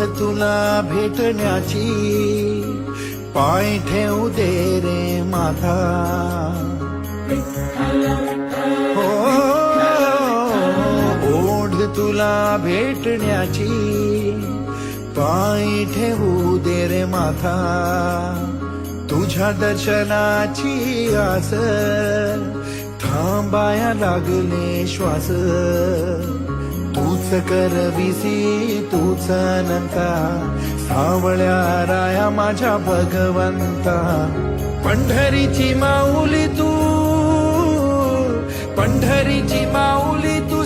तुला भेटण्याची, पाय ठेवू दे रे माथा. हो, ओढ तुला भेटण्याची, पाय ठेवू दे रे माथा. तुझ्या दर्शनाची आस, थांबाया लागले श्वास. तूच करविसी तूच अनंता, सावळ्या राया माझ्या भगवंता. पंढरीची माऊली तू, पंढरीची माऊली तू,